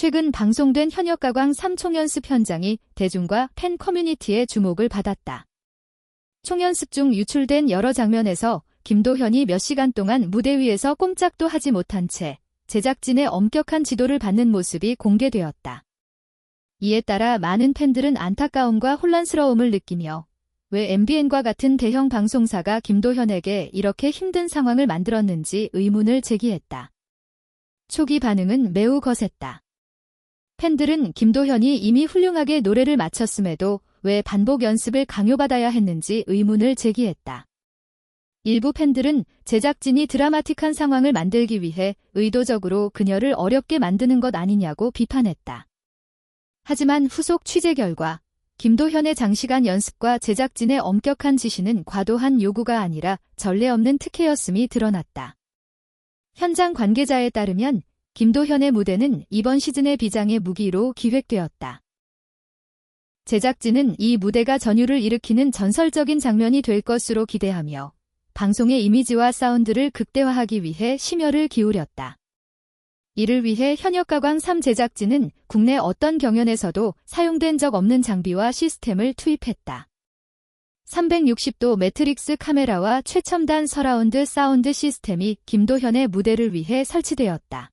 최근 방송된 현역가광 3 총연습 현장이 대중과 팬 커뮤니티의 주목을 받았다. 총연습 중 유출된 여러 장면에서 김도현이 몇 시간 동안 무대 위에서 꼼짝도 하지 못한 채 제작진의 엄격한 지도를 받는 모습이 공개되었다. 이에 따라 많은 팬들은 안타까움과 혼란스러움을 느끼며 왜 MBN과 같은 대형 방송사가 김도현에게 이렇게 힘든 상황을 만들었는지 의문을 제기했다. 초기 반응은 매우 거셌다. 팬들은 김도현이 이미 훌륭하게 노래를 마쳤음에도 왜 반복 연습을 강요받아야 했는지 의문을 제기했다. 일부 팬들은 제작진이 드라마틱한 상황을 만들기 위해 의도적으로 그녀를 어렵게 만드는 것 아니냐고 비판했다. 하지만 후속 취재 결과 김도현의 장시간 연습과 제작진의 엄격한 지시는 과도한 요구가 아니라 전례 없는 특혜였음이 드러났다. 현장 관계자에 따르면 김도현의 무대는 이번 시즌의 비장의 무기로 기획되었다. 제작진은 이 무대가 전율을 일으키는 전설적인 장면이 될 것으로 기대하며 방송의 이미지와 사운드를 극대화하기 위해 심혈을 기울였다. 이를 위해 현역가광 3 제작진은 국내 어떤 경연에서도 사용된 적 없는 장비와 시스템을 투입했다. 360도 매트릭스 카메라와 최첨단 서라운드 사운드 시스템이 김도현의 무대를 위해 설치되었다.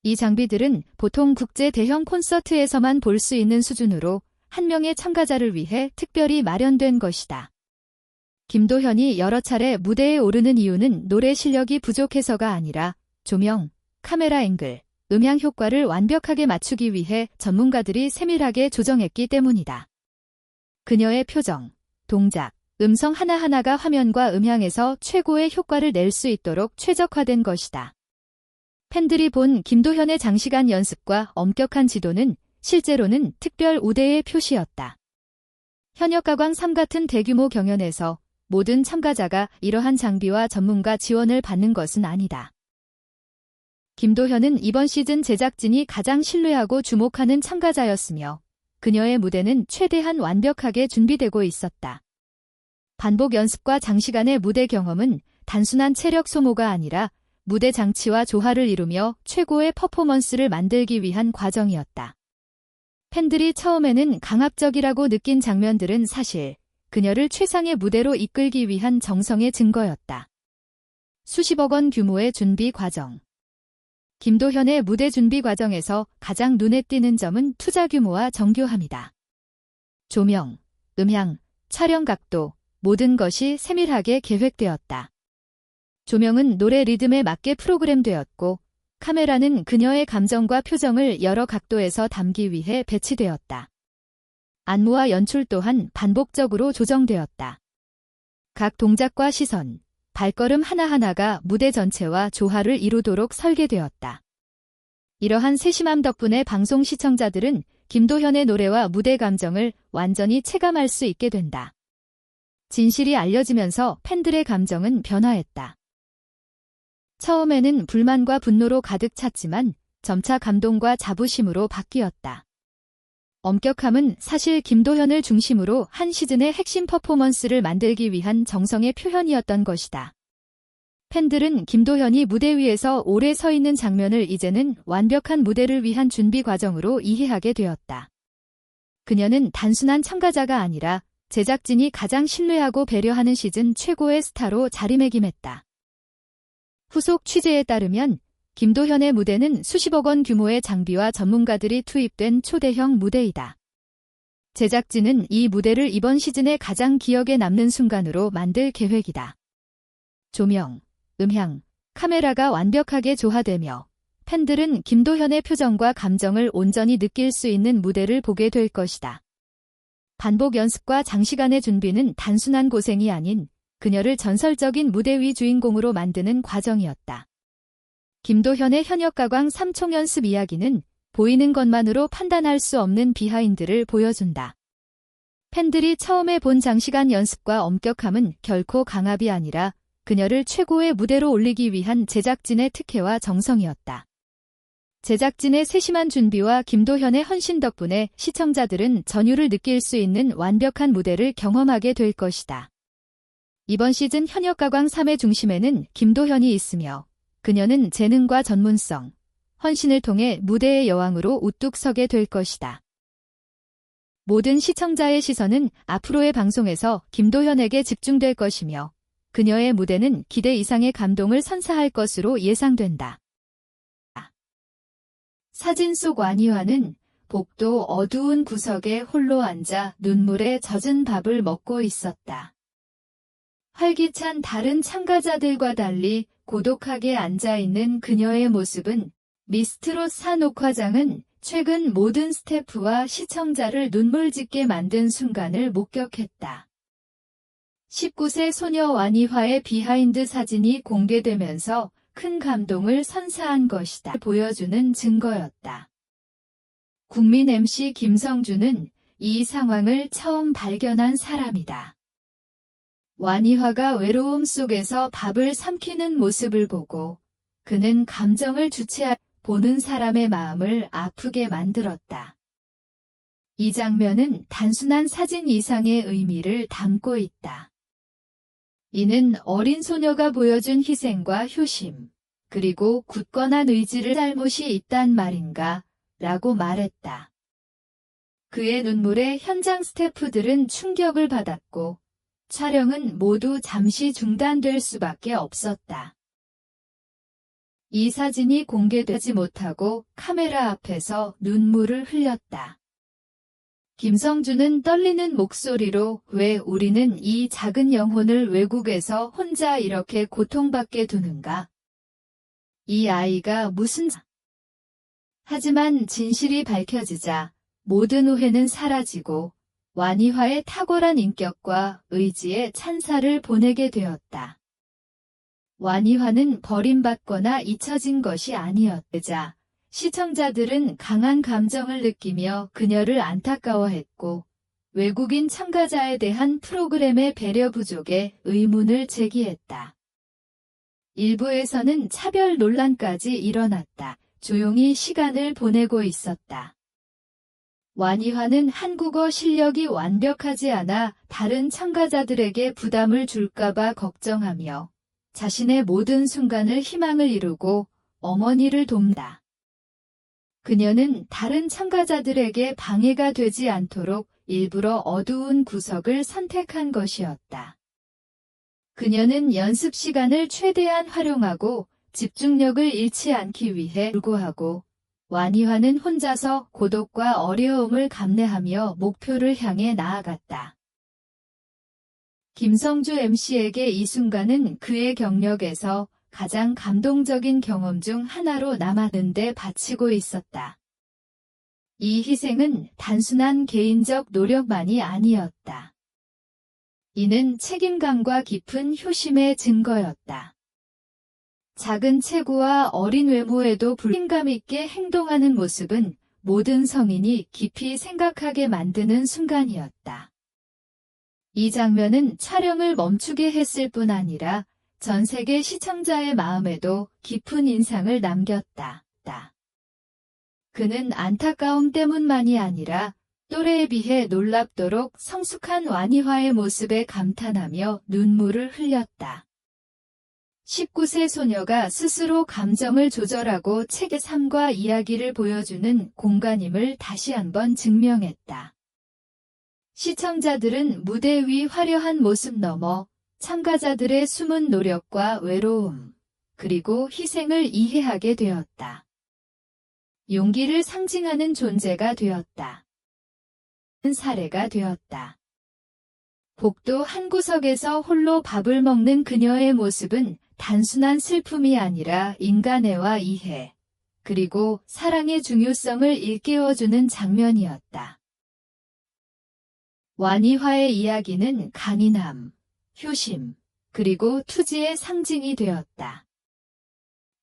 이 장비들은 보통 국제 대형 콘서트에서만 볼 수 있는 수준으로 한 명의 참가자를 위해 특별히 마련된 것이다. 김도현이 여러 차례 무대에 오르는 이유는 노래 실력이 부족해서가 아니라 조명, 카메라 앵글, 음향 효과를 완벽하게 맞추기 위해 전문가들이 세밀하게 조정했기 때문이다. 그녀의 표정, 동작, 음성 하나하나가 화면과 음향에서 최고의 효과를 낼 수 있도록 최적화된 것이다. 팬들이 본 김도현의 장시간 연습과 엄격한 지도는 실제로는 특별 우대의 표시였다. 현역가광 3 같은 대규모 경연에서 모든 참가자가 이러한 장비와 전문가 지원을 받는 것은 아니다. 김도현은 이번 시즌 제작진이 가장 신뢰하고 주목하는 참가자였으며 그녀의 무대는 최대한 완벽하게 준비되고 있었다. 반복 연습과 장시간의 무대 경험은 단순한 체력 소모가 아니라 무대 장치와 조화를 이루며 최고의 퍼포먼스를 만들기 위한 과정이었다. 팬들이 처음에는 강압적이라고 느낀 장면들은 사실 그녀를 최상의 무대로 이끌기 위한 정성의 증거였다. 수십억 원 규모의 준비 과정. 김도현의 무대 준비 과정에서 가장 눈에 띄는 점은 투자 규모와 정교함이다. 조명, 음향, 촬영 각도, 모든 것이 세밀하게 계획되었다. 조명은 노래 리듬에 맞게 프로그램되었고 카메라는 그녀의 감정과 표정을 여러 각도에서 담기 위해 배치되었다. 안무와 연출 또한 반복적으로 조정되었다. 각 동작과 시선, 발걸음 하나하나가 무대 전체와 조화를 이루도록 설계되었다. 이러한 세심함 덕분에 방송 시청자들은 김도현의 노래와 무대 감정을 완전히 체감할 수 있게 된다. 진실이 알려지면서 팬들의 감정은 변화했다. 처음에는 불만과 분노로 가득 찼지만 점차 감동과 자부심으로 바뀌었다. 엄격함은 사실 김도현을 중심으로 한 시즌의 핵심 퍼포먼스를 만들기 위한 정성의 표현이었던 것이다. 팬들은 김도현이 무대 위에서 오래 서 있는 장면을 이제는 완벽한 무대를 위한 준비 과정으로 이해하게 되었다. 그녀는 단순한 참가자가 아니라 제작진이 가장 신뢰하고 배려하는 시즌 최고의 스타로 자리매김했다. 후속 취재에 따르면 김도현의 무대는 수십억 원 규모의 장비와 전문가들이 투입된 초대형 무대이다. 제작진은 이 무대를 이번 시즌의 가장 기억에 남는 순간으로 만들 계획이다. 조명, 음향, 카메라가 완벽하게 조화되며 팬들은 김도현의 표정과 감정을 온전히 느낄 수 있는 무대를 보게 될 것이다. 반복 연습과 장시간의 준비는 단순한 고생이 아닌 그녀를 전설적인 무대 위 주인공으로 만드는 과정이었다. 김도현의 현역가광 3 총연습 이야기는 보이는 것만으로 판단할 수 없는 비하인드를 보여준다. 팬들이 처음에 본 장시간 연습과 엄격함은 결코 강압이 아니라 그녀를 최고의 무대로 올리기 위한 제작진의 특혜와 정성이었다. 제작진의 세심한 준비와 김도현의 헌신 덕분에 시청자들은 전율을 느낄 수 있는 완벽한 무대를 경험하게 될 것이다. 이번 시즌 현역가광 3의 중심에는 김도현이 있으며 그녀는 재능과 전문성, 헌신을 통해 무대의 여왕으로 우뚝 서게 될 것이다. 모든 시청자의 시선은 앞으로의 방송에서 김도현에게 집중될 것이며 그녀의 무대는 기대 이상의 감동을 선사할 것으로 예상된다. 사진 속 완희화는 복도 어두운 구석에 홀로 앉아 눈물에 젖은 밥을 먹고 있었다. 활기찬 다른 참가자들과 달리 고독하게 앉아있는 그녀의 모습은 미스트롯사 녹화장은 최근 모든 스태프와 시청자를 눈물 짓게 만든 순간을 목격했다. 19세 소녀 완희화의 비하인드 사진이 공개되면서 큰 감동을 선사한 것이다. 보여주는 증거였다. 국민 MC 김성주는 이 상황을 처음 발견한 사람이다. 완희화가 외로움 속에서 밥을 삼키는 모습을 보고 그는 감정을 주체할 보는 사람의 마음을 아프게 만들었다. 이 장면은 단순한 사진 이상의 의미를 담고 있다. 이는 어린 소녀가 보여준 희생과 효심, 그리고 굳건한 의지를 잘못이 있단 말인가, 라고 말했다. 그의 눈물에 현장 스태프들은 충격을 받았고, 촬영은 모두 잠시 중단될 수밖에 없었다. 이 사진이 공개되지 못하고 카메라 앞에서 눈물을 흘렸다. 김성주는 떨리는 목소리로 왜 우리는 이 작은 영혼을 외국에서 혼자 이렇게 고통받게 두는가? 이 아이가 무슨 하지만 진실이 밝혀지자 모든 오해는 사라지고 완희화의 탁월한 인격과 의지에 찬사를 보내게 되었다. 완희화는 버림받거나 잊혀진 것이 아니었다. 시청자들은 강한 감정을 느끼며 그녀를 안타까워했고 외국인 참가자에 대한 프로그램의 배려 부족에 의문을 제기했다. 일부에서는 차별 논란까지 일어났다. 조용히 시간을 보내고 있었다. 완희화는 한국어 실력이 완벽하지 않아 다른 참가자들에게 부담을 줄까봐 걱정하며 자신의 모든 순간을 희망을 이루고 어머니를 돕다. 그녀는 다른 참가자들에게 방해가 되지 않도록 일부러 어두운 구석을 선택한 것이었다. 그녀는 연습 시간을 최대한 활용하고 집중력을 잃지 않기 위해 불구하고 완희화는 혼자서 고독과 어려움을 감내하며 목표를 향해 나아갔다. 김성주 MC에게 이 순간은 그의 경력에서 가장 감동적인 경험 중 하나로 남았는데 바치고 있었다. 이 희생은 단순한 개인적 노력만이 아니었다. 이는 책임감과 깊은 효심의 증거였다. 작은 체구와 어린 외모에도 책임감 있게 행동하는 모습은 모든 성인이 깊이 생각하게 만드는 순간이었다. 이 장면은 촬영을 멈추게 했을 뿐 아니라 전 세계 시청자의 마음에도 깊은 인상을 남겼다. 그는 안타까움 때문만이 아니라 또래에 비해 놀랍도록 성숙한 완희화의 모습에 감탄하며 눈물을 흘렸다. 19세 소녀가 스스로 감정을 조절하고 책의 삶과 이야기를 보여주는 공간임을 다시 한번 증명했다. 시청자들은 무대 위 화려한 모습 너머 참가자들의 숨은 노력과 외로움, 그리고 희생을 이해하게 되었다. 용기를 상징하는 존재가 되었다. 사례가 되었다. 복도 한 구석에서 홀로 밥을 먹는 그녀의 모습은 단순한 슬픔이 아니라 인간애와 이해, 그리고 사랑의 중요성을 일깨워주는 장면이었다. 완희화의 이야기는 강인함, 효심, 그리고 투지의 상징이 되었다.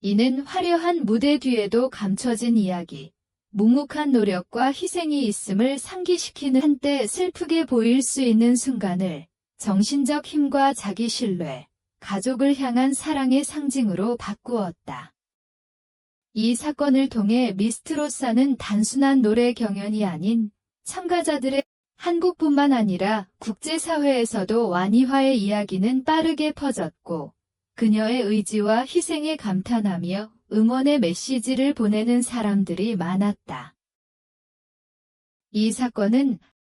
이는 화려한 무대 뒤에도 감춰진 이야기, 묵묵한 노력과 희생이 있음을 상기시키는 한때 슬프게 보일 수 있는 순간을 정신적 힘과 자기 신뢰, 가족을 향한 사랑의 상징으로 바꾸었다. 이 사건을 통해 미스트롯사는 단순한 노래 경연이 아닌 참가자들의 한국뿐만 아니라 국제사회에서도 완희화의 이야기는 빠르게 퍼졌고 그녀의 의지와 희생에 감탄하며 응원의 메시지를 보내는 사람들이 많았다. 이 사건은